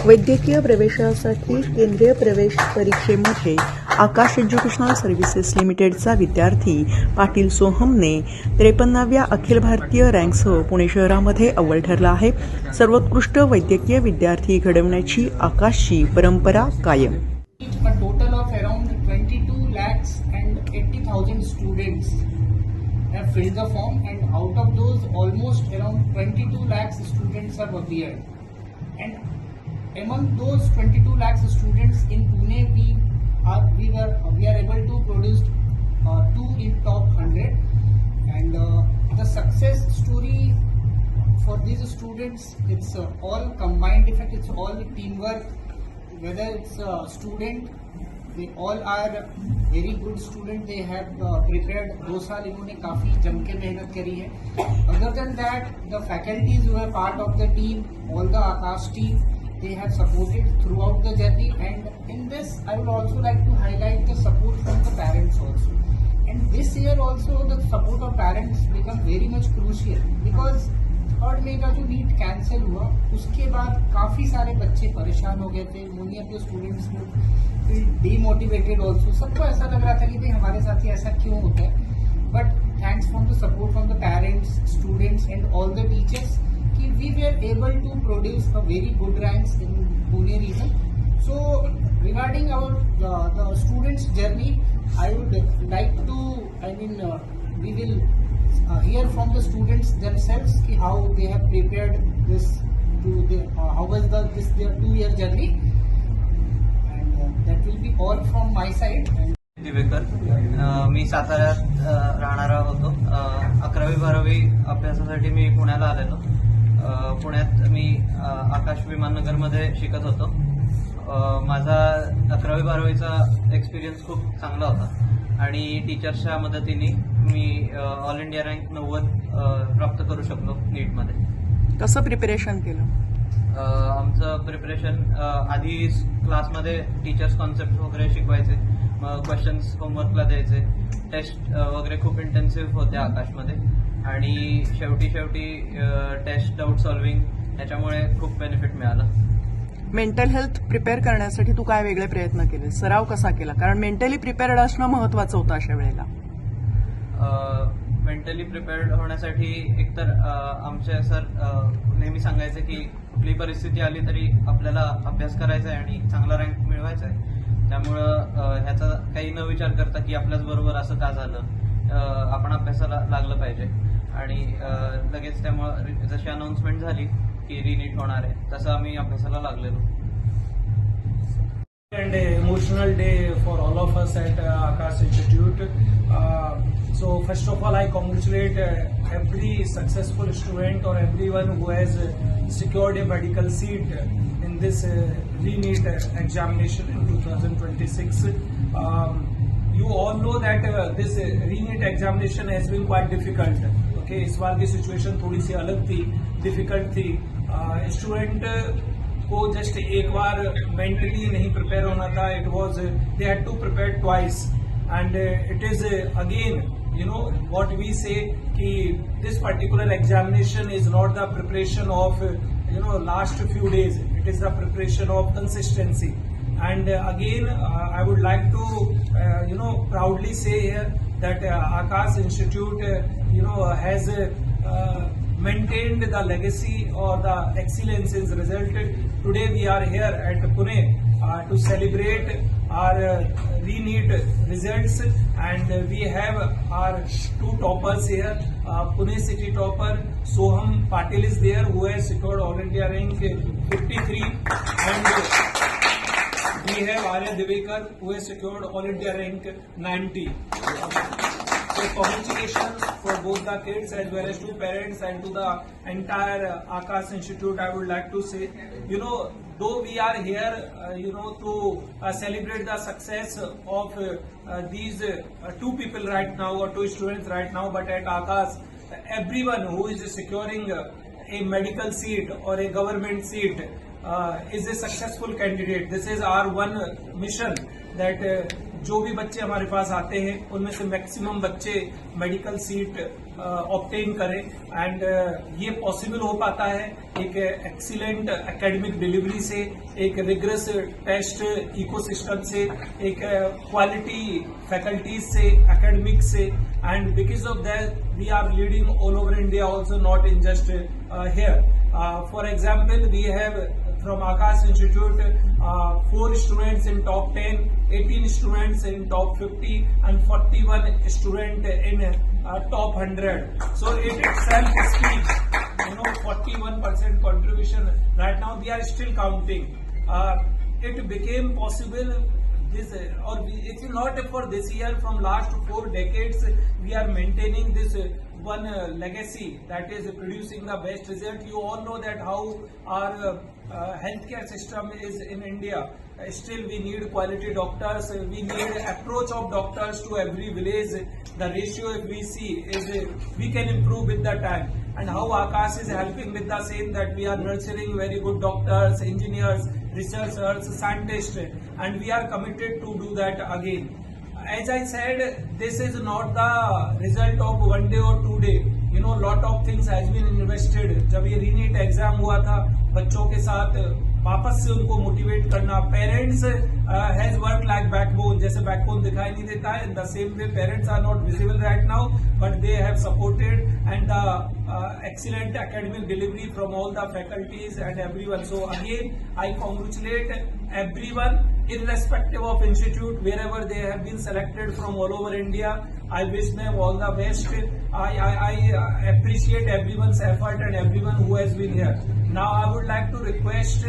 वैद्यकीय प्रवेशासाठी केंद्रीय प्रवेश परीक्षेमध्ये आकाश एज्युकेशनल सर्व्हिसेस लिमिटेडचा विद्यार्थी पाटील सोहमने 53व्या अखिल भारतीय रँकसह पुणे शहरामध्ये अव्वल ठरला आहे. सर्वोत्कृष्ट वैद्यकीय विद्यार्थी घडवण्याची आकाशची परंपरा कायम. A total of around 22 lakhs and 80,000 students have filled the form, and out of those almost around 22 lakhs students have appeared. And among those 22 lakhs students in Pune, we are able to produce 2 in top 100, and the success story for these students, it's all combined effect, it's all teamwork. Whether it's a student, they all are very good student. They have prepared 2 साल इन्होंने काफी जम के मेहनत करी है. Other than that, the faculties who are part of the team, all the Akash team, they have supported throughout the journey. And in this, I would also like to highlight the support from the parents also. And this year also, the support of parents become very much crucial, because third में का जो NEET cancel हुआ उसके बाद काफी सारे बच्चे परेशान हो गए थे. Many of the students feel demotivated also. सबको ऐसा लग रहा था कि भाई हमारे साथ ही ऐसा क्यों होता है. But thanks from the support from the parents, students and all the teachers कि we were able to produce a very good ranks in Pune region. So regarding our the students journey, I would like to we will hear from the students themselves how they have prepared this how was this their 2-year journey, and that will be all from my side. Divekar, मी साताऱ्यात राहणारा होतो. 11वी-12वी अभ्यासासाठी मी पुण्याला आलेलो. पुण्यात मी आकाश विमाननगरमध्ये शिकत होतो. माझा 11वी-12वीचा एक्सपिरियन्स खूप चांगला होता आणि टीचर्सच्या मदतीने मी ऑल इंडिया रँक 90 प्राप्त करू शकलो नीटमध्ये. कसं प्रिपरेशन केलं? आमचं प्रिपरेशन आधी क्लासमध्ये टीचर्स कॉन्सेप्ट वगैरे शिकवायचे, मग क्वेश्चन्स होमवर्कला द्यायचे, टेस्ट वगैरे खूप इंटेन्सिव्ह होते आकाशमध्ये, आणि शेवटी टेस्ट डाऊट सॉल्विंग, ह्याच्यामुळे खूप बेनिफिट मिळालं. मेंटल हेल्थ प्रिपेअर करण्यासाठी तू काय वेगळे प्रयत्न केले? सराव कसा केला? कारण मेंटली प्रिपेअर्ड असणं महत्वाचं होतं अशा वेळेला. मेंटली प्रिपेअर्ड होण्यासाठी एकतर आमचे सर नेहमी सांगायचे की कुठलीही परिस्थिती आली तरी आपल्याला अभ्यास करायचा आहे आणि चांगला रँक मिळवायचा आहे. त्यामुळं ह्याचा काही न विचार करता की आपल्याच बरोबर असं का झालं, आपण अभ्यासाला लागलं पाहिजे. आणि लगेच त्यामुळं जशी अनाऊन्समेंट झाली की रिनीट होणार आहे तसं आम्ही अभ्यासाला लागलेलो. And an emotional day for all of us at Akash Institute. So first of all, I congratulate every successful student or everyone who has secured a medical seat in this re-NEET examination in 2026. You all know that this re-NEET examination has been quite difficult. Okay, इस बार की situation थोड़ी सी अलग थी, difficult थी. Student को just एक बार mentally नहीं prepare होना था. It was they had to prepare twice, and it is again what we say कि this particular examination is not the preparation of last few days. It is the preparation of consistency. And again, I would like to proudly say here that Akash Institute has maintained the legacy or the excellence is resulted. Today we are here at Pune to celebrate our re-NEET results, and we have our 2 toppers here. Pune city topper Soham Patil is there, who has secured All India rank 53, and we have Arya Divekar, who has secured All India rank 90. So congratulations for both the kids as well as to parents and to the entire Akash Institute. I would like to say, though we are here, to celebrate the success of these 2 people right now, or 2 students right now, but at Akash, everyone who is securing a medical seat or a government seat is a successful candidate. This is our one mission, that जो भी बच्चे हमारे पास आते हैं उनमें से maximum बच्चे medical seat obtain करें एंड ये पॉसिबल हो पाता है एक एक्सीलेंट एकेडमिक डिलीवरी से, एक रिगरस टेस्ट इकोसिस्टम से, एक क्वालिटी फैकल्टीज से, एकेडमिक से, and because of that we are leading all over India also, not in just here. For example, we have from Akash Institute 4 students in top 10, 18 students in top 50, and 41 students in top 100. So it itself speaks, 41% contribution. Right now we are still counting. It became possible. It's not for this year. From last 4 decades, we are maintaining this one legacy, that is producing the best result. You all know that how our healthcare system is in India. Still we need quality doctors, we need approach of doctors to every village. The ratio, if we see, is we can improve with the time, and how Akash is helping with the same, that we are nurturing very good doctors, engineers, researchers, scientists, and we are committed to do that again. As I said, this is not the result of one day or 2 day. Lot of things has been invested. जब ये रीनीट exam हुआ था, बच्चों के साथ वापस से उनको मोटिवेट करना, parents has work like backbone, जैसे बैकबोन दिखाई नहीं देता है, in the same way parents are not visible right now, but they have supported and the excellent academic delivery from all the faculties and everyone. So again, I congratulate everyone, irrespective of institute, wherever they have been selected from all over India. I wish them all the best. I appreciate everyone's effort and everyone who has been here. Now I would like to request